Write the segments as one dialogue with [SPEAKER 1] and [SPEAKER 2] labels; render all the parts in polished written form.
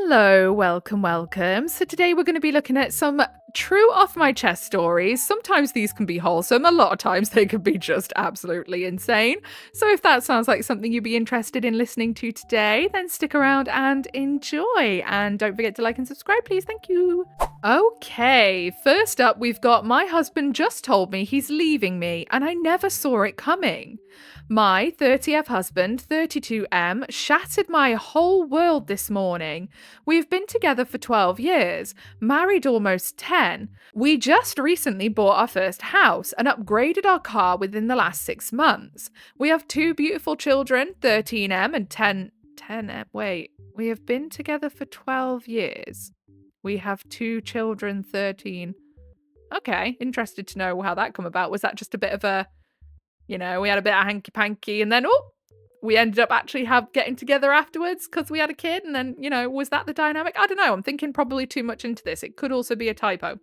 [SPEAKER 1] Hello, welcome. So today we're going to be looking at some true off my chest stories. Sometimes these can be wholesome, a lot of times they can be just absolutely insane. So if that sounds like something you'd be interested in listening to today, then stick around and enjoy. And don't forget to like and subscribe, please. Thank you. Okay, first up, we've got my husband just told me he's leaving me and I never saw it coming. My 30th husband, 32M, shattered my whole world this morning. We've been together for 12 years, married almost 10. We just recently bought our first house and upgraded our car within the last 6 months. We have 2 beautiful children, 13M and 10M. Wait, we have been together for 12 years. We have 2 children, 13. Okay, interested to know how that come about. Was that just a bit of a... we had a bit of hanky-panky and then, we ended up actually getting together afterwards because we had a kid and then, was that the dynamic? I don't know. I'm thinking probably too much into this. It could also be a typo.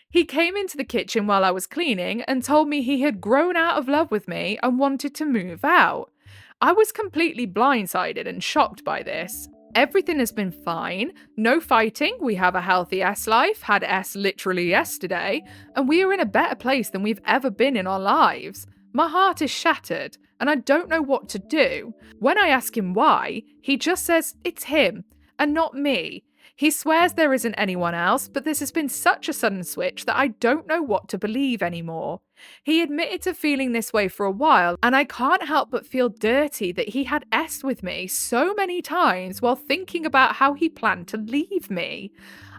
[SPEAKER 1] He came into the kitchen while I was cleaning and told me he had grown out of love with me and wanted to move out. I was completely blindsided and shocked by this. Everything has been fine, no fighting, we have a healthy S life, had S literally yesterday, and we are in a better place than we've ever been in our lives. My heart is shattered, and I don't know what to do. When I ask him why, he just says it's him, and not me. He swears there isn't anyone else, but this has been such a sudden switch that I don't know what to believe anymore. He admitted to feeling this way for a while, and I can't help but feel dirty that he had S with me so many times while thinking about how he planned to leave me.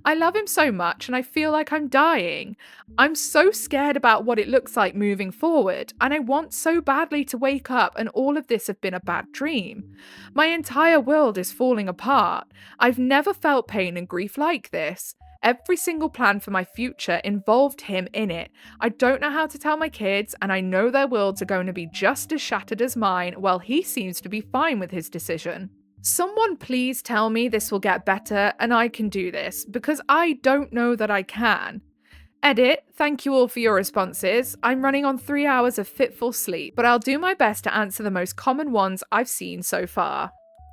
[SPEAKER 1] I love him so much and I feel like I'm dying. I'm so scared about what it looks like moving forward, and I want so badly to wake up and all of this have been a bad dream. My entire world is falling apart. I've never felt pain and grief like this. Every single plan for my future involved him in it. I don't know how to tell my kids, and I know their worlds are going to be just as shattered as mine, while he seems to be fine with his decision. Someone please tell me this will get better and I can do this, because I don't know that I can. Edit, thank you all for your responses. I'm running on 3 hours of fitful sleep, but I'll do my best to answer the most common ones I've seen so far.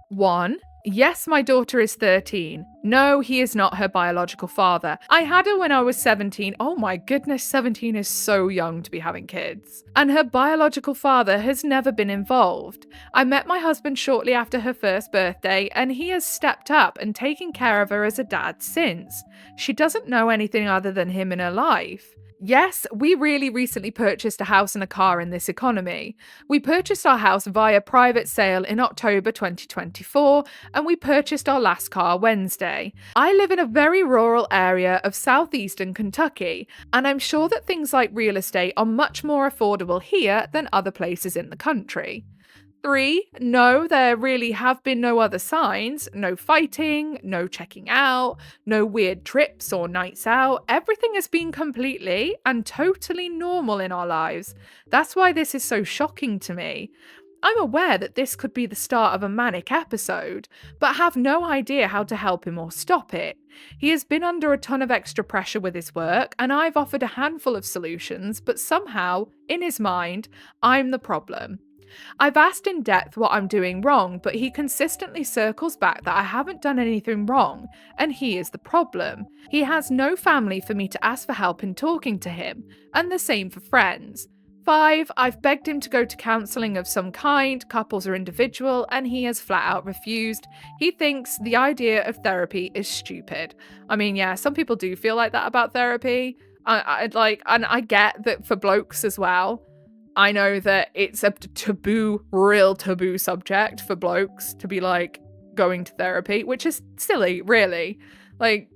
[SPEAKER 1] 1. Yes, my daughter is 13. No, he is not her biological father. I had her when I was 17. Oh my goodness, 17 is so young to be having kids. And her biological father has never been involved. I met my husband shortly after her first birthday, and he has stepped up and taken care of her as a dad since. She doesn't know anything other than him in her life. Yes, we really recently purchased a house and a car in this economy. We purchased our house via private sale in October 2024, and we purchased our last car Wednesday. I live in a very rural area of southeastern Kentucky, and I'm sure that things like real estate are much more affordable here than other places in the country. 3. No, there really have been no other signs. No fighting, no checking out, no weird trips or nights out. Everything has been completely and totally normal in our lives. That's why this is so shocking to me. I'm aware that this could be the start of a manic episode, but have no idea how to help him or stop it. He has been under a ton of extra pressure with his work, and I've offered a handful of solutions, but somehow, in his mind, I'm the problem. I've asked in depth what I'm doing wrong, but he consistently circles back that I haven't done anything wrong, and he is the problem. He has no family for me to ask for help in talking to him, and the same for friends. 5. I've begged him to go to counselling of some kind, couples or individual, and he has flat out refused. He thinks the idea of therapy is stupid. I mean, yeah, some people do feel like that about therapy. And I get that for blokes as well. I know that it's a real taboo subject for blokes to be like going to therapy, which is silly, really. Like,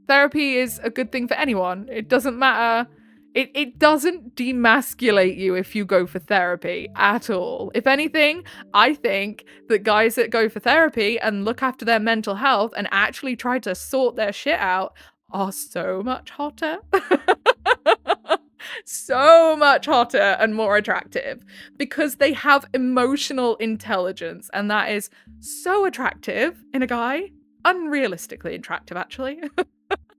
[SPEAKER 1] therapy is a good thing for anyone. It doesn't matter. It doesn't demasculate you if you go for therapy at all. If anything, I think that guys that go for therapy and look after their mental health and actually try to sort their shit out are so much hotter. So much hotter and more attractive because they have emotional intelligence, and that is so attractive in a guy. Unrealistically attractive, actually.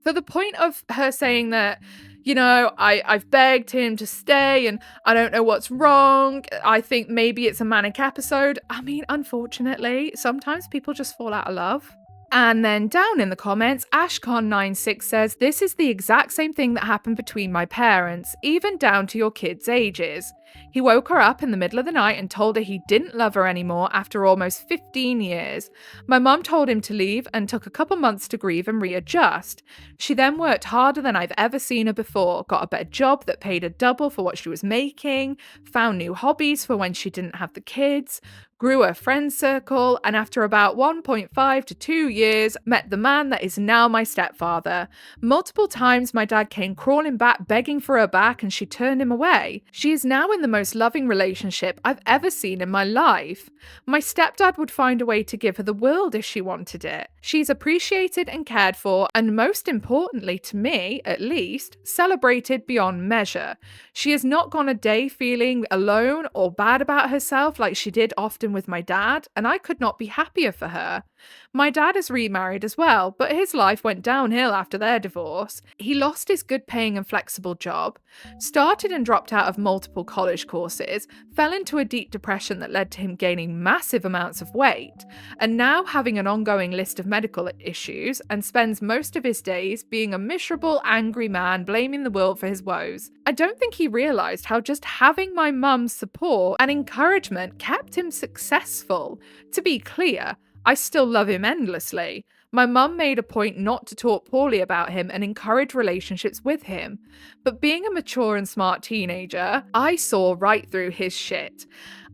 [SPEAKER 1] For the point of her saying that, I've begged him to stay and I don't know what's wrong. I think maybe it's a manic episode. I mean, unfortunately, sometimes people just fall out of love. And then down in the comments, Ashcon96 says, this is the exact same thing that happened between my parents, even down to your kids' ages. He woke her up in the middle of the night and told her he didn't love her anymore after almost 15 years. My mum told him to leave and took a couple months to grieve and readjust. She then worked harder than I've ever seen her before, got a better job that paid her double for what she was making, found new hobbies for when she didn't have the kids, grew her friend circle, and after about 1.5 to 2 years, met the man that is now my stepfather. Multiple times my dad came crawling back begging for her back and she turned him away. She is now in the most loving relationship I've ever seen in my life. My stepdad would find a way to give her the world if she wanted it. She's appreciated and cared for, and most importantly to me, at least, celebrated beyond measure. She has not gone a day feeling alone or bad about herself like she did often with my dad, and I could not be happier for her. My dad is remarried as well, but his life went downhill after their divorce. He lost his good paying and flexible job, started and dropped out of multiple college courses, fell into a deep depression that led to him gaining massive amounts of weight, and now having an ongoing list of medical issues, and spends most of his days being a miserable, angry man blaming the world for his woes. I don't think he realised how just having my mum's support and encouragement kept him successful. To be clear, I still love him endlessly. My mum made a point not to talk poorly about him and encourage relationships with him. But being a mature and smart teenager, I saw right through his shit.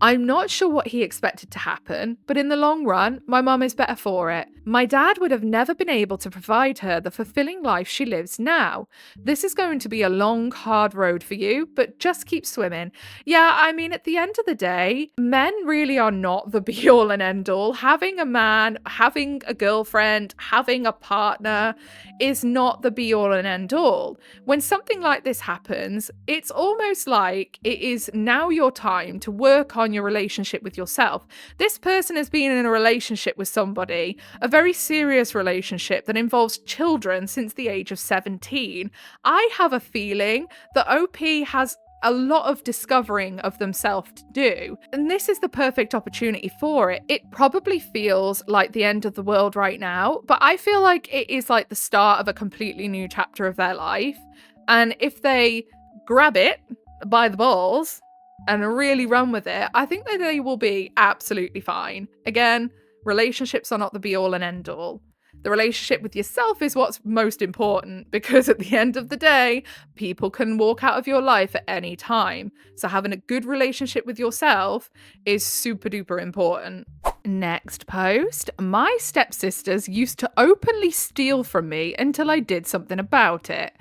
[SPEAKER 1] I'm not sure what he expected to happen, but in the long run, my mum is better for it. My dad would have never been able to provide her the fulfilling life she lives now. This is going to be a long, hard road for you, but just keep swimming. Yeah, I mean, at the end of the day, men really are not the be-all and end-all. Having a man, having a girlfriend, having a partner is not the be-all and end-all. When something like this happens, it's almost like it is now your time to work on your relationship with yourself. This person has been in a relationship with somebody, a very serious relationship that involves children since the age of 17. I have a feeling that OP has a lot of discovering of themselves to do, and this is the perfect opportunity for it. It probably feels like the end of the world right now, but I feel like it is like the start of a completely new chapter of their life, and if they grab it by the balls and really run with it, I think that they will be absolutely fine. Again, relationships are not the be-all and end-all. The relationship with yourself is what's most important, because at the end of the day, people can walk out of your life at any time. So having a good relationship with yourself is super duper important. Next post. My stepsisters used to openly steal from me until I did something about it.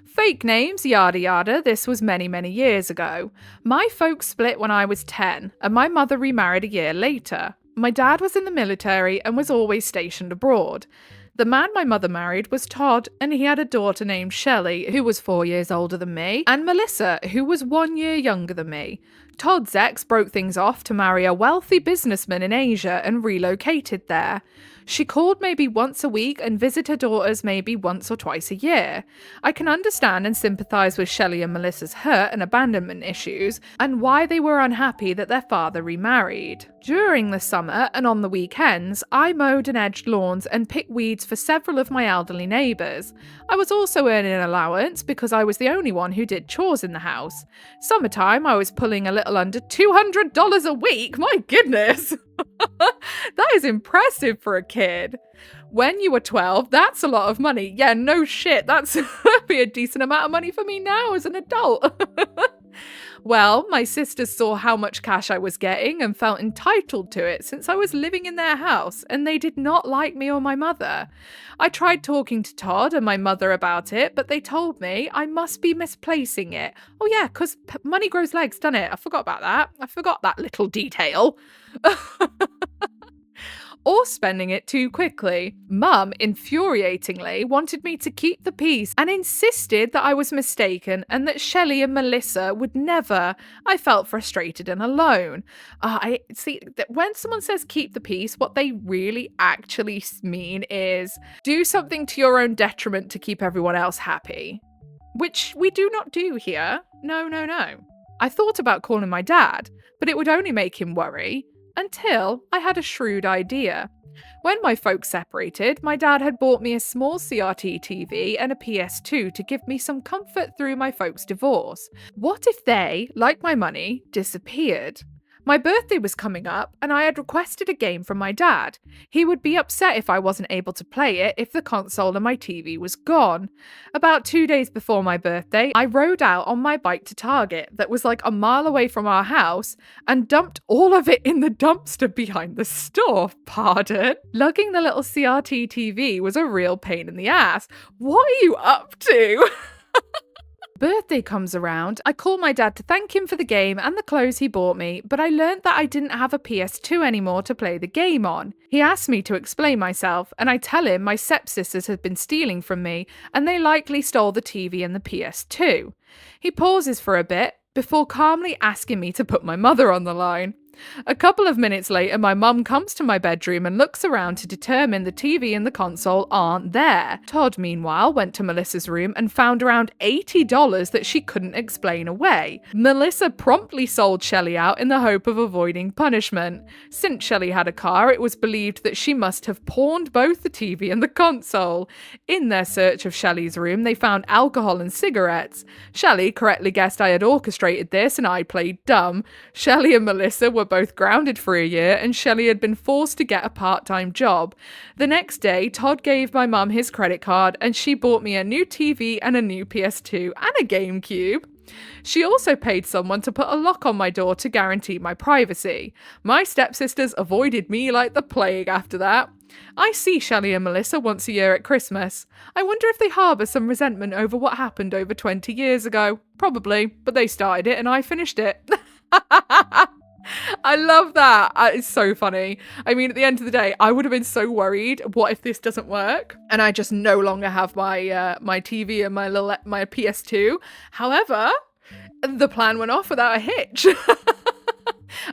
[SPEAKER 1] Fake names, yada yada, this was many, many years ago. My folks split when I was 10, and my mother remarried a year later. My dad was in the military and was always stationed abroad. The man my mother married was Todd, and he had a daughter named Shelley, who was 4 years older than me, and Melissa, who was 1 year younger than me. Todd's ex broke things off to marry a wealthy businessman in Asia and relocated there. She called maybe once a week and visited her daughters maybe once or twice a year. I can understand and sympathise with Shelley and Melissa's hurt and abandonment issues, and why they were unhappy that their father remarried. During the summer and on the weekends, I mowed and edged lawns and picked weeds for several of my elderly neighbours. I was also earning an allowance because I was the only one who did chores in the house. Summertime, I was pulling a little under $200 a week. My goodness! That is impressive for a kid. When you were 12, that's a lot of money. Yeah, no shit, that'd be a decent amount of money for me now as an adult. Well, my sisters saw how much cash I was getting and felt entitled to it since I was living in their house, and they did not like me or my mother. I tried talking to Todd and my mother about it, but they told me I must be misplacing it. Oh yeah, because money grows legs, doesn't it? I forgot about that. I forgot that little detail. Or spending it too quickly. Mum, infuriatingly, wanted me to keep the peace and insisted that I was mistaken and that Shelley and Melissa would never. I felt frustrated and alone. I see that when someone says keep the peace, what they really actually mean is do something to your own detriment to keep everyone else happy. Which we do not do here. No, no, no. I thought about calling my dad, but it would only make him worry. until I had a shrewd idea. When my folks separated, my dad had bought me a small CRT TV and a PS2 to give me some comfort through my folks' divorce. What if they, like my money, disappeared? My birthday was coming up, and I had requested a game from my dad. He would be upset if I wasn't able to play it if the console and my TV was gone. About 2 days before my birthday, I rode out on my bike to Target that was like a mile away from our house and dumped all of it in the dumpster behind the store. Pardon? Lugging the little CRT TV was a real pain in the ass. What are you up to? Birthday comes around, I call my dad to thank him for the game and the clothes he bought me, but I learnt that I didn't have a PS2 anymore to play the game on. He asked me to explain myself, and I tell him my stepsisters had been stealing from me, and they likely stole the TV and the PS2. He pauses for a bit, before calmly asking me to put my mother on the line. A couple of minutes later, my mum comes to my bedroom and looks around to determine the TV and the console aren't there. Todd, meanwhile, went to Melissa's room and found around $80 that she couldn't explain away. Melissa promptly sold Shelley out in the hope of avoiding punishment. Since Shelley had a car, it was believed that she must have pawned both the TV and the console. In their search of Shelley's room, they found alcohol and cigarettes. Shelley correctly guessed I had orchestrated this and I played dumb. Shelley and Melissa were both grounded for a year, and Shelley had been forced to get a part-time job. The next day, Todd gave my mum his credit card, and she bought me a new TV and a new PS2 and a GameCube. She also paid someone to put a lock on my door to guarantee my privacy. My stepsisters avoided me like the plague after that. I see Shelley and Melissa once a year at Christmas. I wonder if they harbour some resentment over what happened over 20 years ago. Probably, but they started it and I finished it. I love that. It's so funny. I mean, at the end of the day, I would have been so worried. What if this doesn't work? And I just no longer have my TV and my PS2. However, the plan went off without a hitch.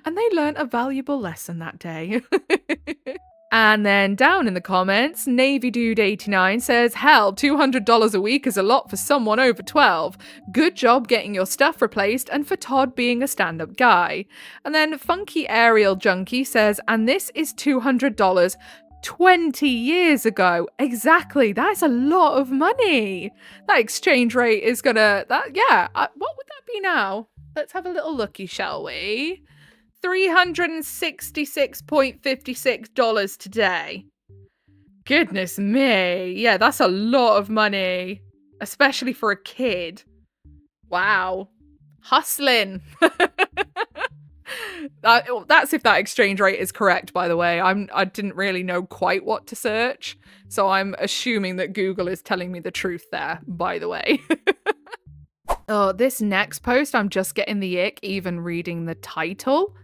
[SPEAKER 1] And they learned a valuable lesson that day. And then down in the comments, Navy Dude 89 says, hell, $200 a week is a lot for someone over 12. Good job getting your stuff replaced and for Todd being a stand-up guy. And then Funky Aerial Junkie says, and this is $200 20 years ago. Exactly. That's a lot of money. That exchange rate is gonna, what would that be now? Let's have a little looky, shall we? $366.56 today. Goodness me. Yeah, that's a lot of money. Especially for a kid. Wow. Hustling. That's if that exchange rate is correct, by the way. I didn't really know quite what to search. So I'm assuming that Google is telling me the truth there, by the way. Oh, this next post, I'm just getting the ick even reading the title.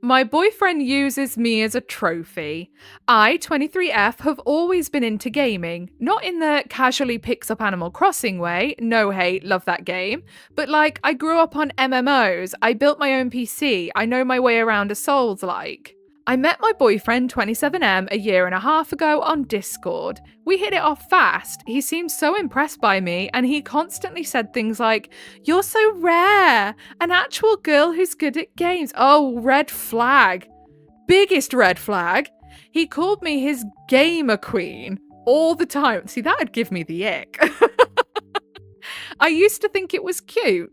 [SPEAKER 1] My boyfriend uses me as a trophy. I, 23F, have always been into gaming. Not in the casually picks up Animal Crossing way, no hate, love that game. But like, I grew up on MMOs, I built my own PC, I know my way around a Souls-like. I met my boyfriend 27M a year and a half ago on Discord. We hit it off fast. He seemed so impressed by me and he constantly said things like, "You're so rare, an actual girl who's good at games." Oh, red flag. Biggest red flag. He called me his gamer queen all the time. See, that would give me the ick. I used to think it was cute.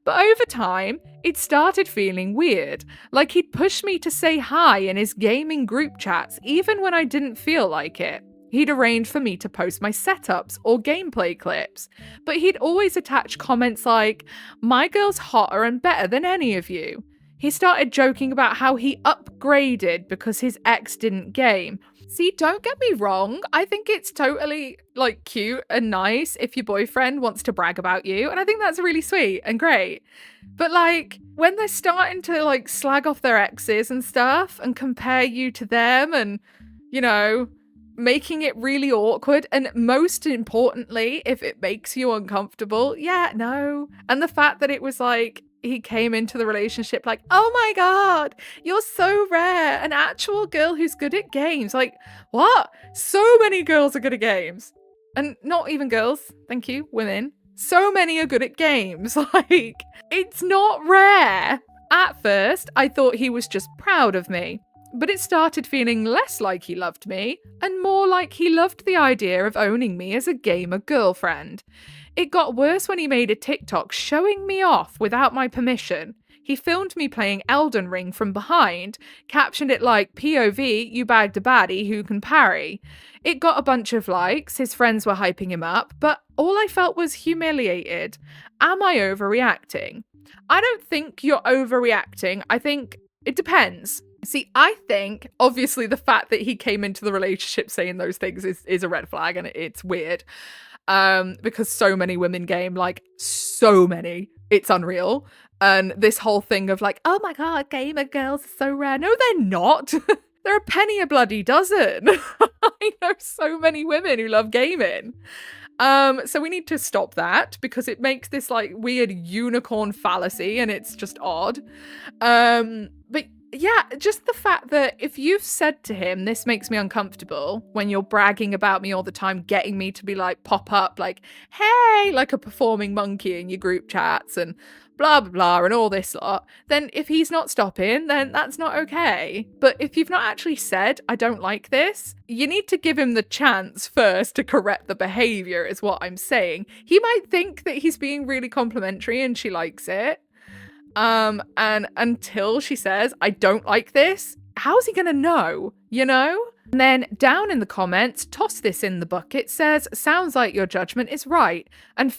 [SPEAKER 1] But over time, it started feeling weird, like he'd push me to say hi in his gaming group chats even when I didn't feel like it. He'd arrange for me to post my setups or gameplay clips, but he'd always attach comments like, "My girl's hotter and better than any of you." He started joking about how he upgraded because his ex didn't game. See, don't get me wrong, I think it's totally, like, cute and nice if your boyfriend wants to brag about you, and I think that's really sweet and great. But, like, when they're starting to, like, slag off their exes and stuff and compare you to them and, you know, making it really awkward, and most importantly, if it makes you uncomfortable, yeah, no. And the fact that it was, like, he came into the relationship like, "Oh my god, you're so rare, an actual girl who's good at games." Like, what? So many girls are good at games. And not even girls, thank you, women. So many are good at games. Like, it's not rare. At first, I thought he was just proud of me. But it started feeling less like he loved me and more like he loved the idea of owning me as a gamer girlfriend. It got worse when he made a TikTok showing me off without my permission. He filmed me playing Elden Ring from behind, captioned it like, POV, you bagged a baddie who can parry. It got a bunch of likes, his friends were hyping him up, but all I felt was humiliated. Am I overreacting? I don't think you're overreacting. I think it depends. See, I think, obviously, the fact that he came into the relationship saying those things is a red flag, and it's weird. Because so many women game, like, so many. It's unreal. And this whole thing of like, oh my god, gamer girls are so rare. No, they're not. They're a penny a bloody dozen. I know so many women who love gaming. So we need to stop that because it makes this like weird unicorn fallacy and it's just odd. But yeah, just the fact that if you've said to him, this makes me uncomfortable when you're bragging about me all the time, getting me to be like, pop up like, hey, like a performing monkey in your group chats and blah, blah, blah, and all this lot, then if he's not stopping, then that's not okay. But if you've not actually said, I don't like this, you need to give him the chance first to correct the behavior, is what I'm saying. He might think that he's being really complimentary and she likes it. And until she says, I don't like this, how's he gonna know, you know? And then down in the comments, toss this in the bucket, says, sounds like your judgment is right. And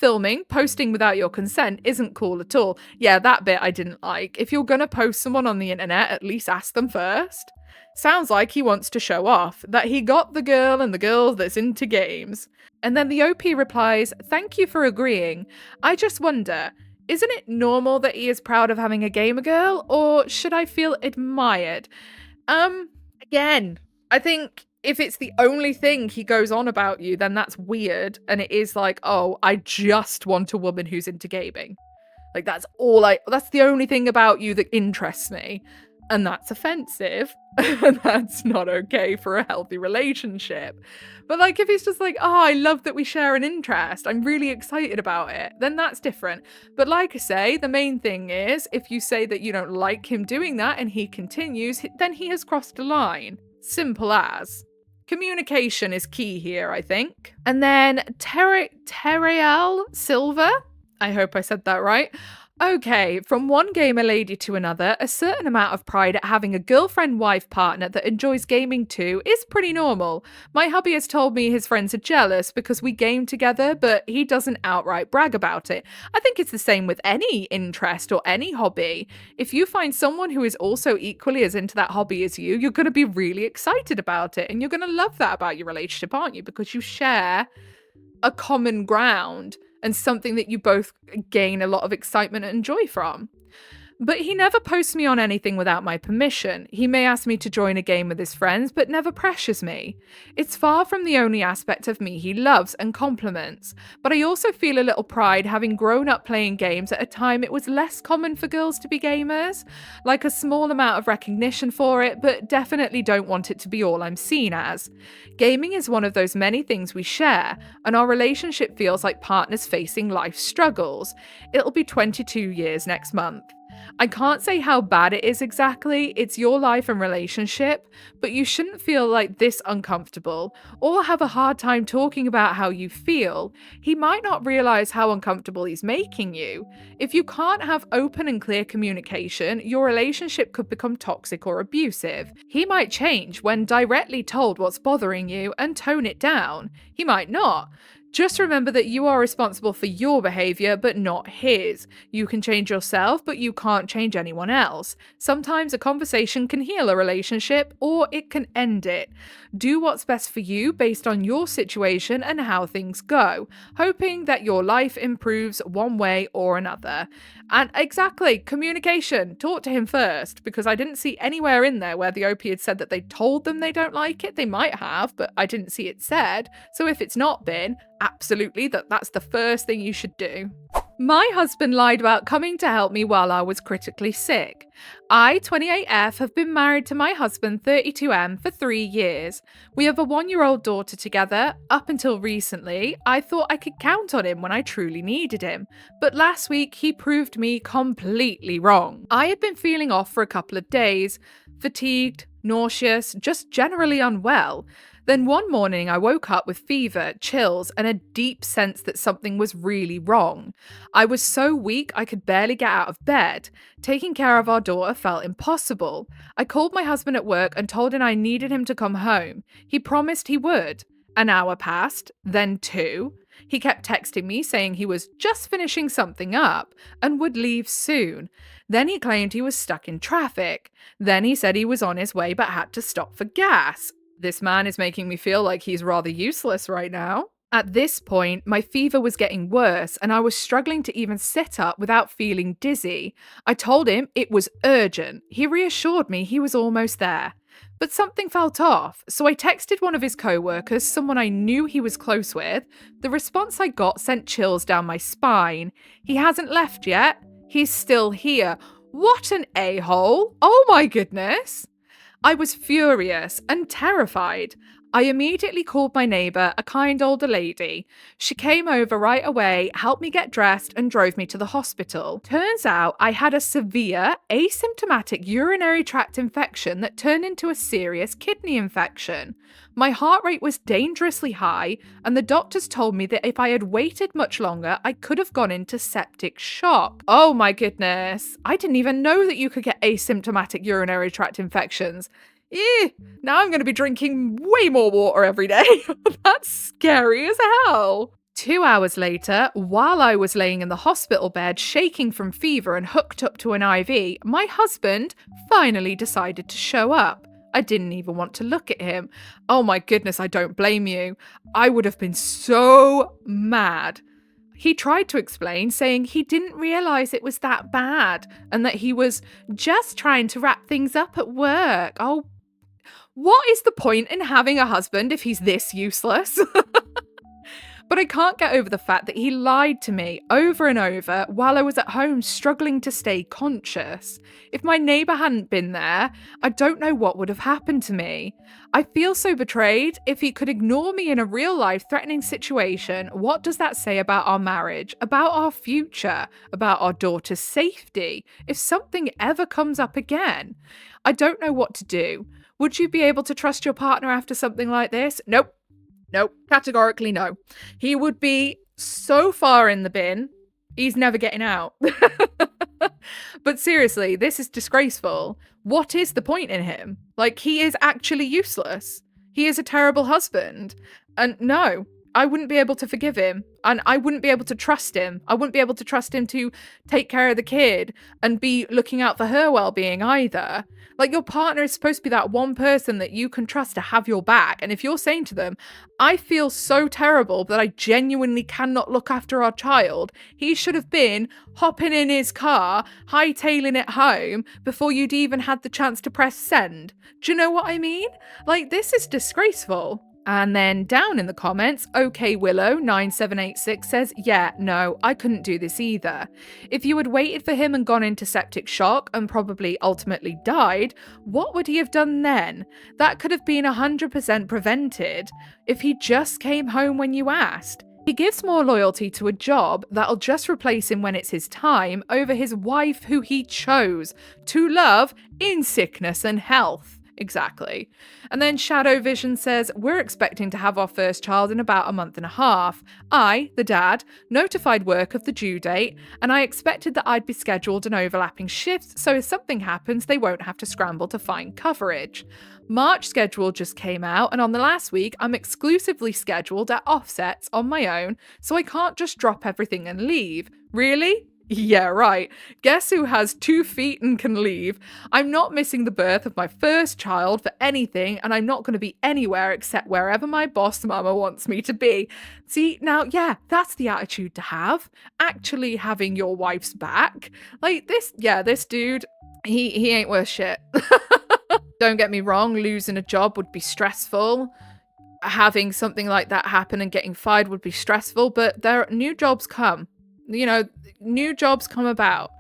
[SPEAKER 1] posting without your consent isn't cool at all. Yeah, that bit I didn't like. If you're gonna post someone on the internet, at least ask them first. Sounds like he wants to show off that he got the girl and the girl that's into games. And then the OP replies, thank you for agreeing. I just wonder, isn't it normal that he is proud of having a gamer girl, or should I feel admired? Again, I think if it's the only thing he goes on about you, then that's weird. And it is like, oh, I just want a woman who's into gaming. Like, that's the only thing about you that interests me. And that's offensive. And that's not okay for a healthy relationship. But like, if he's just like, oh, I love that we share an interest, I'm really excited about it, then that's different. But like I say, the main thing is, if you say that you don't like him doing that and he continues, then he has crossed a line. Simple as. Communication is key here, I think. And then Teriel Silver, I hope I said that right. Okay, from one gamer lady to another, a certain amount of pride at having a girlfriend-wife partner that enjoys gaming too is pretty normal. My hubby has told me his friends are jealous because we game together, but he doesn't outright brag about it. I think it's the same with any interest or any hobby. If you find someone who is also equally as into that hobby as you, you're going to be really excited about it, and you're going to love that about your relationship, aren't you? Because you share a common ground and something that you both gain a lot of excitement and joy from. But he never posts me on anything without my permission. He may ask me to join a game with his friends, but never pressures me. It's far from the only aspect of me he loves and compliments. But I also feel a little pride having grown up playing games at a time it was less common for girls to be gamers. Like a small amount of recognition for it, but definitely don't want it to be all I'm seen as. Gaming is one of those many things we share, and our relationship feels like partners facing life struggles. It'll be 22 years next month. I can't say how bad it is exactly, it's your life and relationship, but you shouldn't feel like this uncomfortable or have a hard time talking about how you feel. He might not realize how uncomfortable he's making you. If you can't have open and clear communication, your relationship could become toxic or abusive. He might change when directly told what's bothering you and tone it down. He might not. Just remember that you are responsible for your behavior, but not his. You can change yourself, but you can't change anyone else. Sometimes a conversation can heal a relationship, or it can end it. Do what's best for you based on your situation and how things go, hoping that your life improves one way or another. And exactly, communication. Talk to him first, because I didn't see anywhere in there where the OP had said that they told them they don't like it. They might have, but I didn't see it said. So if it's not been, absolutely, that's the first thing you should do. My husband lied about coming to help me while I was critically sick. I, 28F, have been married to my husband, 32M, for 3 years. We have a 1-year-old daughter together. Up until recently, I thought I could count on him when I truly needed him. But last week, he proved me completely wrong. I had been feeling off for a couple of days. fatigued, nauseous, just generally unwell. Then one morning I woke up with fever, chills, and a deep sense that something was really wrong. I was so weak I could barely get out of bed. Taking care of our daughter felt impossible. I called my husband at work and told him I needed him to come home. He promised he would. An hour passed, then 2. He kept texting me saying he was just finishing something up and would leave soon. Then he claimed he was stuck in traffic. Then he said he was on his way but had to stop for gas. This man is making me feel like he's rather useless right now. At this point, my fever was getting worse and I was struggling to even sit up without feeling dizzy. I told him it was urgent. He reassured me he was almost there. But something felt off, so I texted one of his co-workers, someone I knew he was close with. The response I got sent chills down my spine. He hasn't left yet. He's still here. What an a-hole! Oh my goodness! I was furious and terrified. I immediately called my neighbour, a kind older lady. She came over right away, helped me get dressed, and drove me to the hospital. Turns out I had a severe, asymptomatic urinary tract infection that turned into a serious kidney infection. My heart rate was dangerously high, and the doctors told me that if I had waited much longer, I could have gone into septic shock. Oh my goodness. I didn't even know that you could get asymptomatic urinary tract infections. Now I'm going to be drinking way more water every day. That's scary as hell. 2 hours later, while I was laying in the hospital bed shaking from fever and hooked up to an IV, my husband finally decided to show up. I didn't even want to look at him. Oh my goodness, I don't blame you. I would have been so mad. He tried to explain, saying he didn't realise it was that bad and that he was just trying to wrap things up at work. Oh, what is the point in having a husband if he's this useless? But I can't get over the fact that he lied to me over and over while I was at home struggling to stay conscious. If my neighbour hadn't been there, I don't know what would have happened to me. I feel so betrayed. If he could ignore me in a real life threatening situation, what does that say about our marriage, about our future, about our daughter's safety, if something ever comes up again? I don't know what to do. Would you be able to trust your partner after something like this? Nope. Nope. Categorically no. He would be so far in the bin, he's never getting out. But seriously, this is disgraceful. What is the point in him? Like, he is actually useless. He is a terrible husband. And no, I wouldn't be able to forgive him. And I wouldn't be able to trust him. I wouldn't be able to trust him to take care of the kid and be looking out for her well-being either. Like, your partner is supposed to be that one person that you can trust to have your back. And if you're saying to them, I feel so terrible that I genuinely cannot look after our child, he should have been hopping in his car, hightailing it home before you'd even had the chance to press send. Do you know what I mean? Like, this is disgraceful. And then down in the comments, OK Willow 9786 says, yeah, no, I couldn't do this either. If you had waited for him and gone into septic shock and probably ultimately died, what would he have done then? That could have been 100% prevented if he just came home when you asked. He gives more loyalty to a job that'll just replace him when it's his time over his wife who he chose to love in sickness and health. Exactly. And then Shadow Vision says, we're expecting to have our first child in about a month and a half. I, the dad, notified work of the due date, and I expected that I'd be scheduled in overlapping shifts, so if something happens, they won't have to scramble to find coverage. March schedule just came out, and on the last week, I'm exclusively scheduled at offsets on my own, so I can't just drop everything and leave. Really? Yeah, right. Guess who has 2 feet and can leave? I'm not missing the birth of my first child for anything, and I'm not going to be anywhere except wherever my boss mama wants me to be. See, now, yeah, that's the attitude to have. Actually having your wife's back. Like, this dude, he ain't worth shit. Don't get me wrong, losing a job would be stressful. Having something like that happen and getting fired would be stressful, but new jobs come. You know, new jobs come about.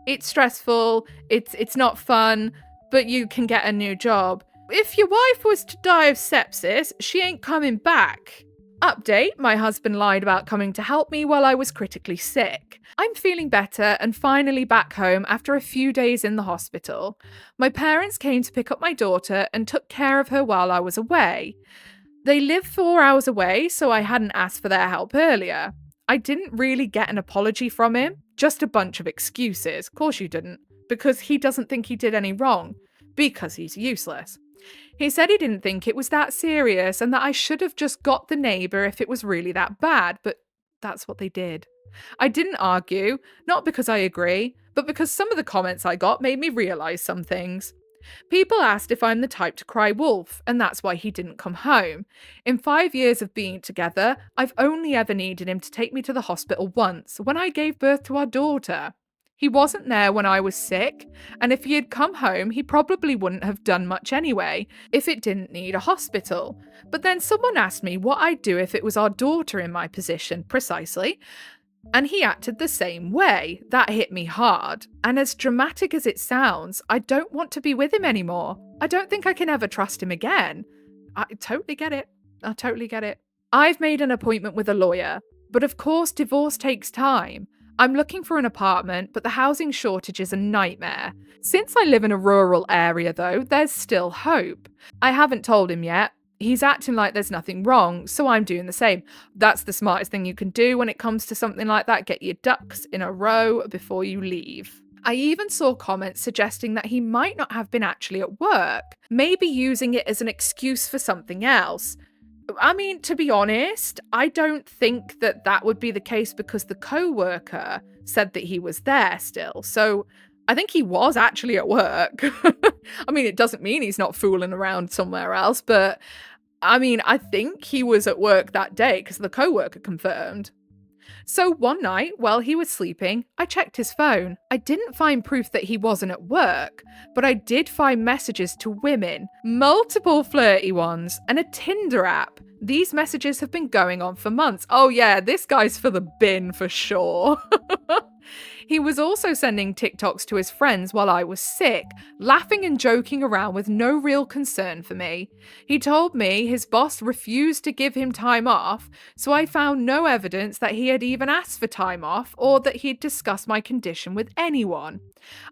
[SPEAKER 1] It's stressful, it's not fun, but you can get a new job. If your wife was to die of sepsis, she ain't coming back. Update, my husband lied about coming to help me while I was critically sick. I'm feeling better and finally back home after a few days in the hospital. My parents came to pick up my daughter and took care of her while I was away. They live 4 hours away, so I hadn't asked for their help earlier. I didn't really get an apology from him, just a bunch of excuses. Of course you didn't, because he doesn't think he did any wrong, because he's useless. He said he didn't think it was that serious and that I should have just got the neighbour if it was really that bad, but that's what they did. I didn't argue, not because I agree, but because some of the comments I got made me realise some things. People asked if I'm the type to cry wolf, and that's why he didn't come home. In 5 years of being together, I've only ever needed him to take me to the hospital once, when I gave birth to our daughter. He wasn't there when I was sick, and if he had come home, he probably wouldn't have done much anyway, if it didn't need a hospital. But then someone asked me what I'd do if it was our daughter in my position, precisely. And he acted the same way. That hit me hard. And as dramatic as it sounds, I don't want to be with him anymore. I don't think I can ever trust him again. I totally get it. I totally get it. I've made an appointment with a lawyer, but of course divorce takes time. I'm looking for an apartment, but the housing shortage is a nightmare. Since I live in a rural area though, there's still hope. I haven't told him yet. He's acting like there's nothing wrong, so I'm doing the same. That's the smartest thing you can do when it comes to something like that. Get your ducks in a row before you leave. I even saw comments suggesting that he might not have been actually at work, maybe using it as an excuse for something else. I mean, to be honest, I don't think that that would be the case because the co-worker said that he was there still. So I think he was actually at work. I mean, it doesn't mean he's not fooling around somewhere else, but I mean, I think he was at work that day because the co-worker confirmed. So one night, while he was sleeping, I checked his phone. I didn't find proof that he wasn't at work, but I did find messages to women, multiple flirty ones, and a Tinder app. These messages have been going on for months. Oh yeah, this guy's for the bin for sure. He was also sending TikToks to his friends while I was sick, laughing and joking around with no real concern for me. He told me his boss refused to give him time off, so I found no evidence that he had even asked for time off or that he'd discussed my condition with anyone.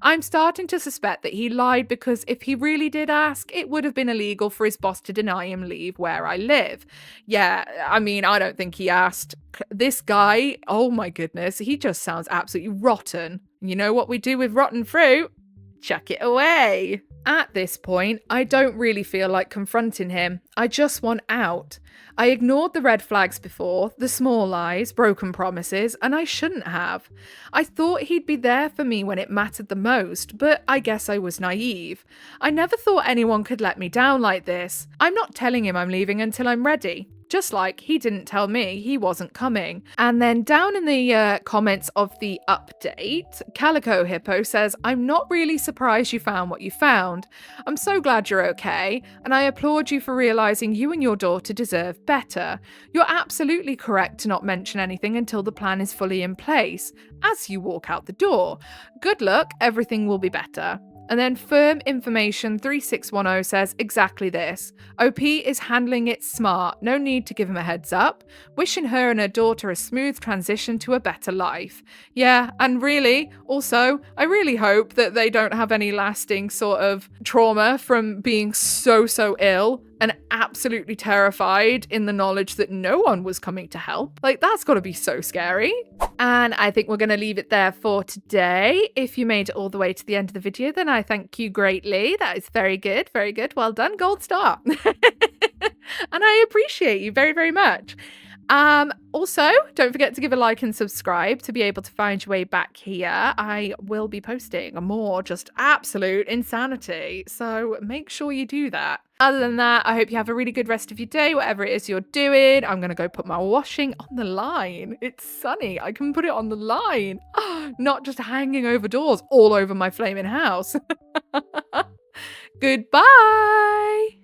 [SPEAKER 1] I'm starting to suspect that he lied because if he really did ask, it would have been illegal for his boss to deny him leave where I live. Yeah, I mean, I don't think he asked. This guy, oh my goodness, he just sounds absolutely rotten. You know what we do with rotten fruit? Chuck it away. At this point, I don't really feel like confronting him. I just want out. I ignored the red flags before, the small lies, broken promises, and I shouldn't have. I thought he'd be there for me when it mattered the most, but I guess I was naive. I never thought anyone could let me down like this. I'm not telling him I'm leaving until I'm ready. Just like he didn't tell me he wasn't coming. And then down in the comments of the update, Calico Hippo says, I'm not really surprised you found what you found. I'm so glad you're okay, and I applaud you for realising you and your daughter deserve better. You're absolutely correct to not mention anything until the plan is fully in place, as you walk out the door. Good luck, everything will be better. And then Firm Information 3610 says exactly this. OP is handling it smart, no need to give him a heads up. Wishing her and her daughter a smooth transition to a better life. Yeah, and really, also, I really hope that they don't have any lasting sort of trauma from being so ill and absolutely terrified in the knowledge that no one was coming to help. Like, that's got to be so scary. And I think we're going to leave it there for today. If you made it all the way to the end of the video, then I thank you greatly. That is very good, very good. Well done, gold star. And I appreciate you very, very much. Also, don't forget to give a like and subscribe to be able to find your way back here. I will be posting more just absolute insanity, so make sure you do that. Other than that, I hope you have a really good rest of your day, whatever it is you're doing. I'm going to go put my washing on the line. It's sunny. I can put it on the line. Not just hanging over doors all over my flaming house. Goodbye.